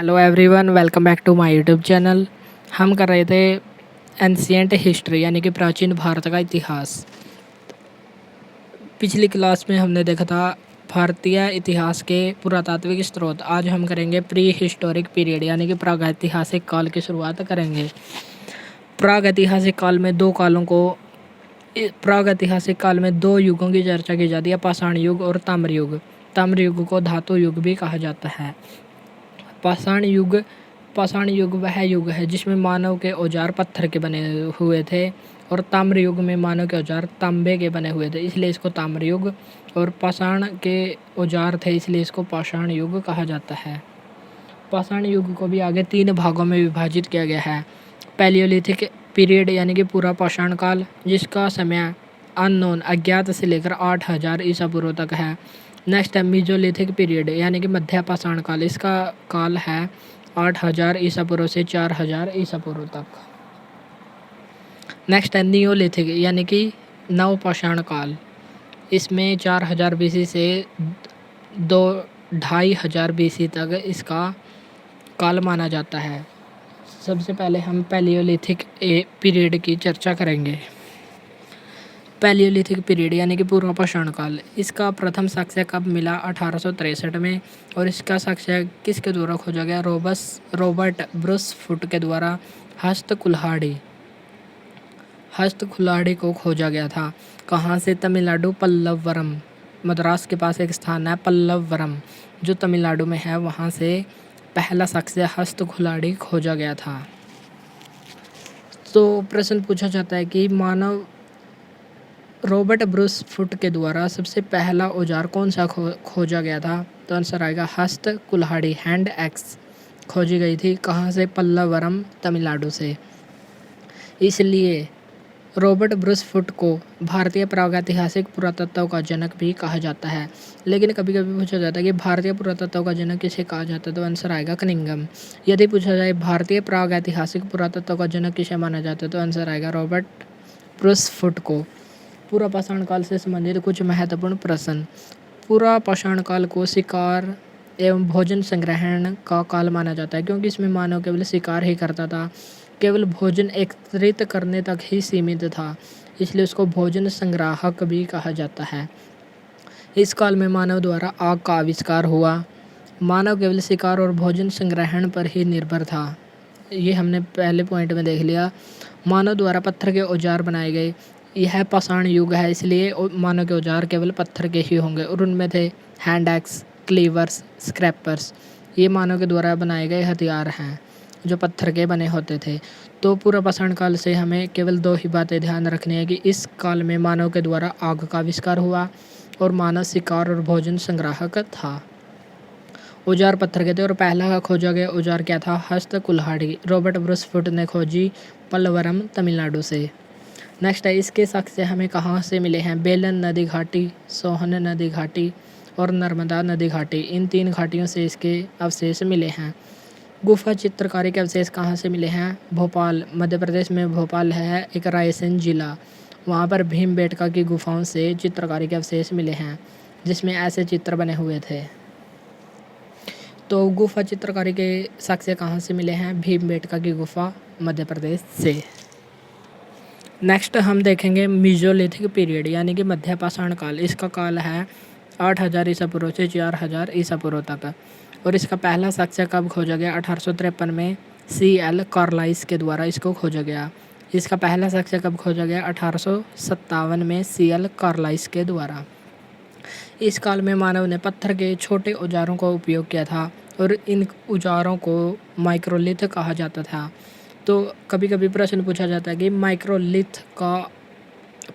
Hello everyone, welcome back to my YouTube channel. हम कर रहे थे एंशिएंट हिस्ट्री यानी कि प्राचीन भारत का इतिहास। पिछली क्लास में हमने देखा था भारतीय इतिहास के पुरातात्विक स्रोत। आज हम करेंगे प्री हिस्टोरिक पीरियड यानी कि प्रागैतिहासिक काल की शुरुआत करेंगे। प्रागैतिहासिक काल में दो युगों की चर्चा की जाती है, पाषाण युग और ताम्र युग। ताम्र युग को धातु युग भी कहा जाता है। पाषाण युग वह युग है जिसमें मानव के औजार पत्थर के बने हुए थे और ताम्र युग में मानव के औजार तांबे के बने हुए थे, इसलिए इसको ताम्र युग। और पाषाण के औजार थे इसलिए इसको पाषाण युग कहा जाता है। पाषाण युग को भी आगे 3 भागों में विभाजित किया गया है। पैलियोलिथिक पीरियड यानी कि पूरा पाषाण काल, जिसका समय अननोन अज्ञात से लेकर 8000 ईसा पूर्व तक है। नेक्स्ट है मीजोलिथिक पीरियड यानी कि मध्य पाषाण काल, इसका काल है 8000 ईसा पूर्व से 4000 ईसा पूर्व तक। नेक्स्ट है नियोलिथिक यानी कि नव पाषाण काल, इसमें 4000 बीसी से 2500 बीसी तक इसका काल माना जाता है। सबसे पहले हम पैलियोलिथिक पीरियड की चर्चा करेंगे। पैलियोलिथिक पीरियड यानी कि पूर्व पाषाण काल, इसका प्रथम साक्ष्य कब मिला? 1863 में। और इसका साक्ष्य किसके द्वारा खोजा गया? रॉबर्ट ब्रूस फुट के द्वारा हस्त कुल्हाड़ी को खोजा गया था। कहाँ से? तमिलनाडु, पल्लवरम। मद्रास के पास एक स्थान है पल्लवरम जो तमिलनाडु में है, वहाँ से पहला साक्ष्य हस्त कुल्हाड़ी खोजा गया था। तो प्रश्न पूछा जाता है कि रॉबर्ट ब्रूस फुट के द्वारा सबसे पहला औजार कौन सा खोजा गया था? तो आंसर आएगा हस्त कुल्हाड़ी, हैंड एक्स खोजी गई थी। कहाँ से? पल्लवरम, तमिलनाडु से। इसलिए रॉबर्ट ब्रूस फुट को भारतीय प्रागैतिहासिक पुरातत्व का जनक भी कहा जाता है। लेकिन कभी कभी पूछा जाता है कि भारतीय पुरातत्व का जनक किसे कहा जाता है? तो आंसर आएगा कनिंघम। यदि पूछा जाए भारतीय प्रागैतिहासिक पुरातत्व का जनक किसे माना जाता है? तो आंसर आएगा रॉबर्ट ब्रूस फुट को। पूरा पाषाण काल से संबंधित कुछ महत्वपूर्ण प्रश्न। पूरा पाषाण काल को शिकार एवं भोजन संग्रहण का काल माना जाता है, क्योंकि इसमें मानव केवल शिकार ही करता था, केवल भोजन एकत्रित करने तक ही सीमित था, इसलिए उसको भोजन संग्राहक भी कहा जाता है। इस काल में मानव द्वारा आग का आविष्कार हुआ। मानव केवल शिकार और भोजन संग्रहण पर ही निर्भर था, ये हमने पहले पॉइंट में देख लिया। मानव द्वारा पत्थर के औजार बनाए गए। यह पाषाण युग है, इसलिए मानव के औजार केवल पत्थर के ही होंगे और उनमें थे हैंड एक्स, क्लीवर्स, स्क्रैपर्स। ये मानव के द्वारा बनाए गए हथियार हैं जो पत्थर के बने होते थे। तो पूरा पाषाण काल से हमें केवल 2 ही बातें ध्यान रखनी है कि इस काल में मानव के द्वारा आग का आविष्कार हुआ और मानव शिकार और भोजन संग्राहक था। औजार पत्थर के थे और पहला खोजा गया औजार क्या था? हस्त कुल्हाड़ी। रॉबर्ट ब्रूस फुट ने खोजी पल्लवरम, तमिलनाडु से। नेक्स्ट है, इसके साक्ष्य हमें कहाँ से मिले हैं? बेलन नदी घाटी, सोहन नदी घाटी और नर्मदा नदी घाटी, इन 3 घाटियों से इसके अवशेष मिले हैं। गुफा चित्रकारी के अवशेष कहाँ से मिले हैं? भोपाल, मध्य प्रदेश में भोपाल है एक रायसेन जिला, वहाँ पर भीमबेटका की गुफाओं से चित्रकारी के अवशेष मिले हैं जिसमें ऐसे चित्र बने हुए थे। तो गुफा चित्रकारी के साक्ष्य कहाँ से मिले हैं? भीमबेटका की गुफा, मध्य प्रदेश से। नेक्स्ट हम देखेंगे मीजोलिथिक पीरियड यानी कि मध्य पाषाण काल, इसका काल है 8000 ईसा पूर्व से 4000 ईसा पूर्व तक। और इसका पहला साक्ष्य कब खोजा गया? 1853 में CL कार्लाइस के द्वारा इसको खोजा गया। इसका पहला साक्ष्य कब खोजा गया? 1857 में CL कार्लाइस के द्वारा। इस काल में मानव ने पत्थर के छोटे औजारों का उपयोग किया था और इन औजारों को माइक्रोलिथ कहा जाता था। तो कभी कभी प्रश्न पूछा जाता है कि माइक्रोलिथ का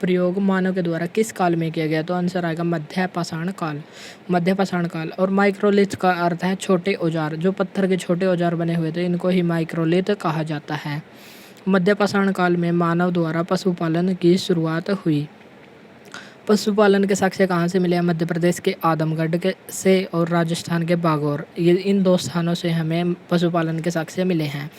प्रयोग मानव के द्वारा किस काल में किया गया? तो आंसर आएगा मध्य पाषाण काल, मध्य पाषाण काल। और माइक्रोलिथ का अर्थ है छोटे औजार, जो पत्थर के छोटे औजार बने हुए थे इनको ही माइक्रोलिथ कहा जाता है। मध्य पाषाण काल में मानव द्वारा पशुपालन की शुरुआत हुई। पशुपालन के साक्ष्य कहाँ से मिले हैं? मध्य प्रदेश के आदमगढ़ के से और राजस्थान के बागौर, ये इन 2 स्थानों से हमें पशुपालन के साक्ष्य मिले हैं।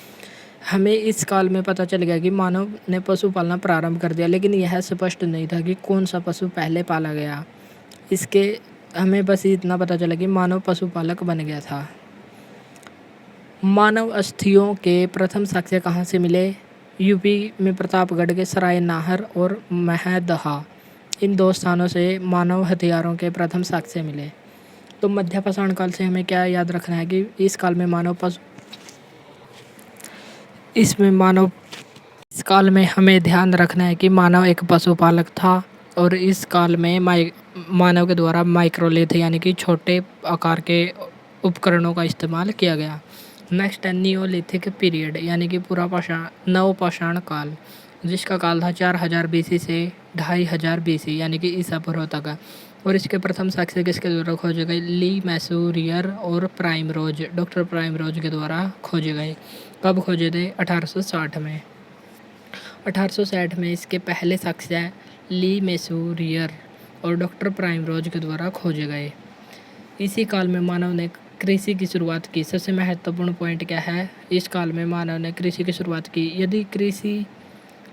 हमें इस काल में पता चल गया कि मानव ने पशु पालना प्रारंभ कर दिया, लेकिन यह स्पष्ट नहीं था कि कौन सा पशु पहले पाला गया। इसके हमें बस इतना पता चला कि मानव पशुपालक बन गया था। मानव अस्थियों के प्रथम साक्ष्य कहाँ से मिले? यूपी में प्रतापगढ़ के सराय नाहर और महदहा, इन 2 स्थानों से मानव हथियारों के प्रथम साक्ष्य मिले। तो मध्यपाषाण काल से हमें क्या याद रखना है कि इस काल में इस काल में हमें ध्यान रखना है कि मानव एक पशुपालक था और इस काल में मानव के द्वारा माइक्रोलिथ यानी कि छोटे आकार के उपकरणों का इस्तेमाल किया गया। नेक्स्ट है नियोलिथिक पीरियड यानी कि नवपाषाण काल, जिसका काल था 4000 BC से 2500 BC यानी कि ईसा पूर्व तक। और इसके प्रथम साक्ष्य किसके द्वारा खोजे गए? ली मैसूरियर और डॉक्टर प्राइमरोज के द्वारा खोजे गए। कब खोजे थे? 1860 में। 1860 में इसके पहले साक्ष्य ली मैसूरियर और डॉक्टर प्राइमरोज के द्वारा खोजे गए। इसी काल में मानव ने कृषि की शुरुआत की। सबसे महत्वपूर्ण पॉइंट क्या है? इस काल में मानव ने कृषि की शुरुआत की। यदि कृषि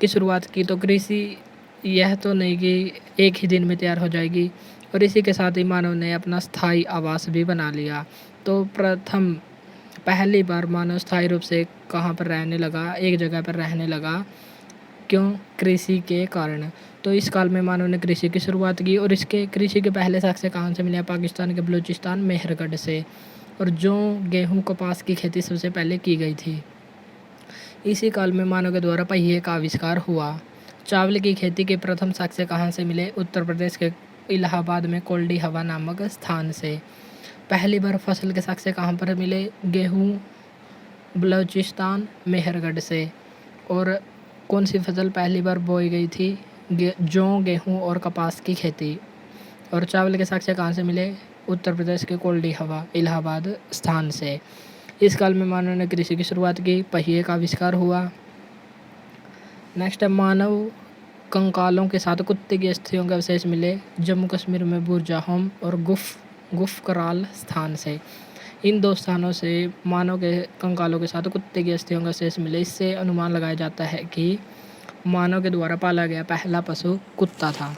की शुरुआत की तो कृषि यह तो नहीं कि एक ही दिन में तैयार हो जाएगी, और इसी के साथ ही मानव ने अपना स्थायी आवास भी बना लिया। तो पहली बार मानव स्थायी रूप से कहाँ पर रहने लगा? एक जगह पर रहने लगा। क्यों? कृषि के कारण। तो इस काल में मानव ने कृषि की शुरुआत की और इसके कृषि के पहले साक्ष्य कहाँ से मिले? पाकिस्तान के बलूचिस्तान मेहरगढ़ से। और जौ, गेहूँ, कपास की खेती सबसे पहले की गई थी। इसी काल में मानव के द्वारा पहिए का आविष्कार हुआ। चावल की खेती के प्रथम साक्ष्य कहाँ से मिले? उत्तर प्रदेश के इलाहाबाद में कोल्डी हवा नामक स्थान से। पहली बार फसल के साक्ष्य कहाँ पर मिले? गेहूँ, बलूचिस्तान, मेहरगढ़ से। और कौन सी फसल पहली बार बोई गई थी? जौ, गेहूँ और कपास की खेती। और चावल के साक्ष्य कहाँ से मिले? उत्तर प्रदेश के कोल्डी हवा इलाहाबाद स्थान से। इस काल में मानव ने कृषि की शुरुआत की, पहिए का आविष्कार हुआ। नेक्स्ट है मानव कंकालों के साथ कुत्ते की अस्थियों के अवशेष मिले जम्मू कश्मीर में बुरजाहोम और गुफकराल स्थान से। इन 2 स्थानों से मानव के कंकालों के साथ कुत्ते की अस्थियों का अवशेष मिले। इससे अनुमान लगाया जाता है कि मानव के द्वारा पाला गया पहला पशु कुत्ता था।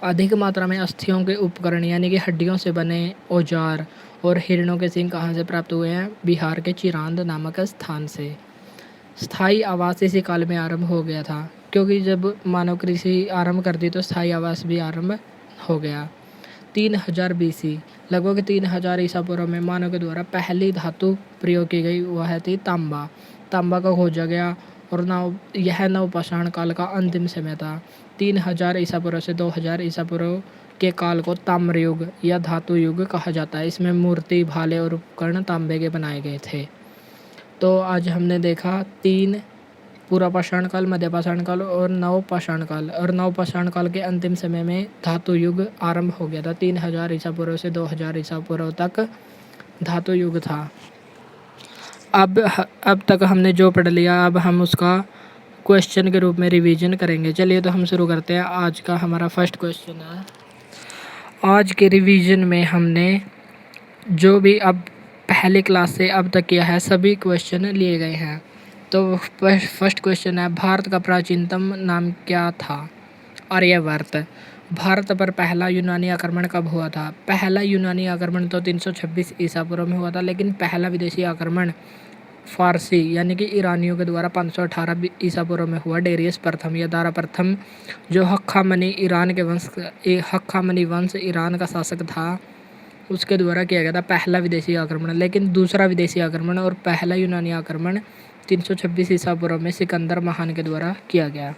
अधिक मात्रा में अस्थियों के उपकरण यानी कि हड्डियों से बने औजार और हिरणों के सींग कहाँ से प्राप्त हुए हैं? बिहार के चिरांद नामक स्थान से। स्थायी आवास इसी काल में आरंभ हो गया था, क्योंकि जब मानव कृषि आरंभ कर दी तो स्थायी आवास भी आरंभ हो गया। 3000 BC, लगभग 3000 ईसा पूर्व में मानव के द्वारा पहली धातु प्रयोग की गई, वह थी तांबा। तांबा का खोजा गया और यह नवपाषाण काल का अंतिम समय था। 3000 ईसा पूर्व से 2000 ईसा पूर्व के काल को ताम्र युग या धातु युग कहा जाता है। इसमें मूर्ति, भाले और उपकरण तांबे के बनाए गए थे। तो आज हमने देखा 3 पूर्वपाषाण काल, मध्यपाषाण काल और नवपाषाण काल। और नवपाषाण काल के अंतिम समय में धातु युग आरंभ हो गया था। 3000 ईसा पूर्व से 2000 ईसा पूर्व तक धातु युग था। अब तक हमने जो पढ़ लिया, अब हम उसका क्वेश्चन के रूप में रिवीजन करेंगे। चलिए तो हम शुरू करते हैं। आज का हमारा फर्स्ट क्वेश्चन है। आज के रिवीजन में हमने जो भी अब पहले क्लास से अब तक किया है सभी क्वेश्चन लिए गए हैं। तो फर्स्ट क्वेश्चन है, भारत का प्राचीनतम नाम क्या था? आर्यवर्त। भारत पर पहला यूनानी आक्रमण कब हुआ था? पहला यूनानी आक्रमण तो 326 ईसा पूर्व में हुआ था, लेकिन पहला विदेशी आक्रमण फारसी यानी कि ईरानियों के द्वारा 518 ईसा पूर्व में हुआ। डेरियस प्रथम या दारा प्रथम, जो हक्कामनी वंश ईरान का शासक था, उसके द्वारा किया गया था पहला विदेशी आक्रमण। लेकिन दूसरा विदेशी आक्रमण और पहला यूनानी आक्रमण 326 ईसा पूर्व में सिकंदर महान के द्वारा किया गया।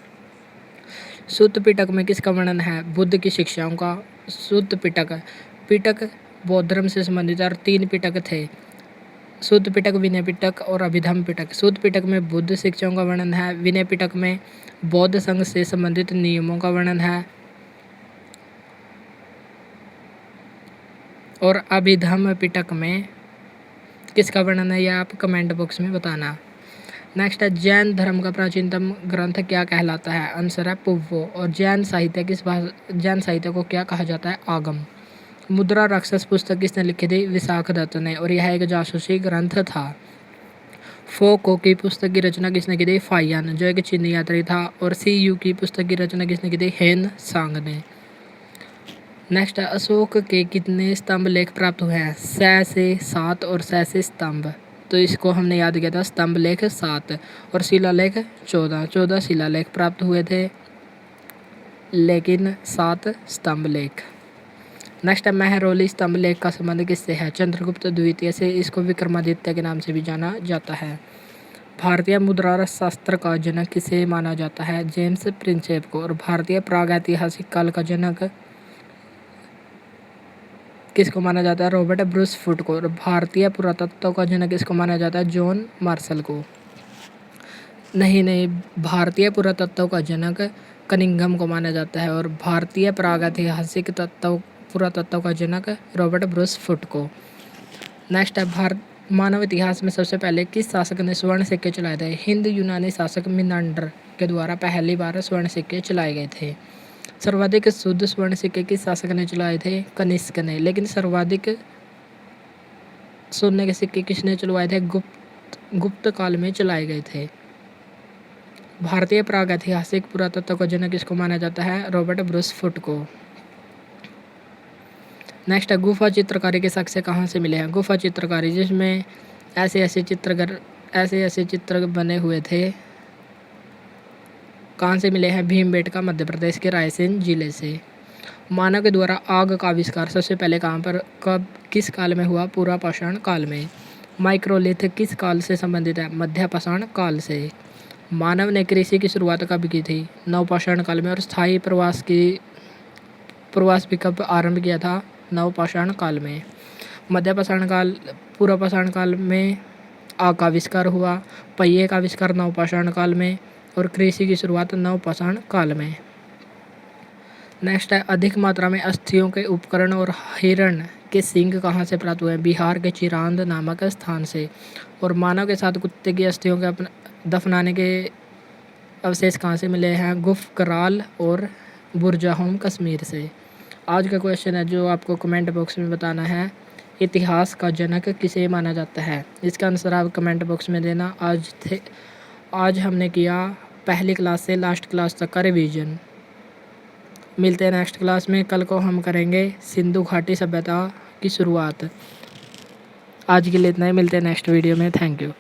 सुत्त पिटक में किसका वर्णन है? बुद्ध की शिक्षाओं का। सुत्त पिटक बौद्ध धर्म से संबंधित और 3 पिटक थे, सुत्त पिटक, विनय पिटक और अभिधम्म पिटक। सुत्त पिटक में बुद्ध शिक्षाओं का वर्णन है, विनय पिटक में बौद्ध संघ से संबंधित नियमों का वर्णन है और अभिधम्म पिटक में किसका वर्णन है, यह आप कमेंट बॉक्स में बताना। नेक्स्ट है, जैन धर्म का प्राचीनतम ग्रंथ क्या कहलाता है? आंसर है पुव्वो। और जैन साहित्य को क्या कहा जाता है? आगम। मुद्रा राक्षस पुस्तक किसने लिखी थी? विशाख दत्त ने, और यह एक जासूसी ग्रंथ था। फोको की पुस्तक की रचना किसने की थी? फाहियान, जो एक चीनी यात्री था। और सी यू की पुस्तक की रचना किसने की थी? हेन सांग ने। नेक्स्ट है अशोक के कितने स्तंभ लेख प्राप्त हुए हैं? 6 से 7 और 6 से स्तंभ। तो इसको हमने याद किया था, स्तंभ लेख 7 और शिलालेख 14 शिलालेख प्राप्त हुए थे, लेकिन 7 स्तंभ लेख। नेक्स्ट है महरौली स्तंभ लेख का संबंध किससे है? चंद्रगुप्त द्वितीय से। इसको विक्रमादित्य के नाम से भी जाना जाता है। भारतीय मुद्रा शास्त्र का जनक किसे माना जाता है? जेम्स प्रिंसेप को। और भारतीय प्रागैतिहासिक काल का जनक किसको माना जाता है? रॉबर्ट ब्रूस फुट को। और भारतीय पुरातत्व का जनक किसको माना जाता है? जॉन मार्शल को। नहीं, भारतीय पुरातत्व का जनक कनिंघम को माना जाता है और भारतीय प्रागैतिहासिक पुरातत्व का जनक रॉबर्ट ब्रूस फुट को। नेक्स्ट है मानव इतिहास में सबसे पहले किस शासक ने स्वर्ण सिक्के चलाए थे? हिंद यूनानी शासक मिनांडर के द्वारा पहली बार स्वर्ण सिक्के चलाए गए थे। सर्वाधिक शुद्ध स्वर्ण सिक्के किस शासक ने चलाए थे? कनिष्क ने। लेकिन सर्वाधिक सोने के सिक्के किसने चलवाए थे? गुप्त काल में चलाए गए थे। भारतीय प्रागैतिहासिक पुरातत्व का जनक किसको माना जाता है? रॉबर्ट ब्रूस फुट को। नेक्स्ट है गुफा चित्रकारी के साक्ष्य कहाँ से मिले हैं? गुफा चित्रकारी जिसमें ऐसे चित्र बने हुए थे, कहाँ से मिले हैं? भीमबेटका मध्य प्रदेश के रायसेन जिले से। मानव के द्वारा आग का आविष्कार सबसे पहले कहाँ पर, कब, किस काल में हुआ? पुरापाषाण काल में। माइक्रोलिथ किस काल से संबंधित है? मध्यपाषाण काल से। मानव ने कृषि की शुरुआत कब की थी? नवपाषाण काल में। और स्थायी प्रवास भी कब आरंभ किया था? नवपाषाण काल में। मध्यपाषाण काल, पुरापाषाण काल में आग का आविष्कार हुआ, पहिए का आविष्कार नवपाषाण काल में और कृषि की शुरुआत नवपाषाण काल में। नेक्स्ट है अधिक मात्रा में अस्थियों के उपकरण और हिरण के सींग कहाँ से प्राप्त हुए? बिहार के चिरांद नामक स्थान से। और मानव के साथ कुत्ते की अस्थियों के दफनाने के अवशेष कहाँ से मिले हैं? गुफकराल और बुरजाहोम कश्मीर से। आज का क्वेश्चन है जो आपको कमेंट बॉक्स में बताना है, इतिहास का जनक किसे माना जाता है? इसका आंसर आप कमेंट बॉक्स में देना। आज हमने किया पहली क्लास से लास्ट क्लास तक का रिवीजन। मिलते हैं नेक्स्ट क्लास में। कल को हम करेंगे सिंधु घाटी सभ्यता की शुरुआत। आज के लिए इतना ही, मिलते हैं नेक्स्ट वीडियो में। Thank you.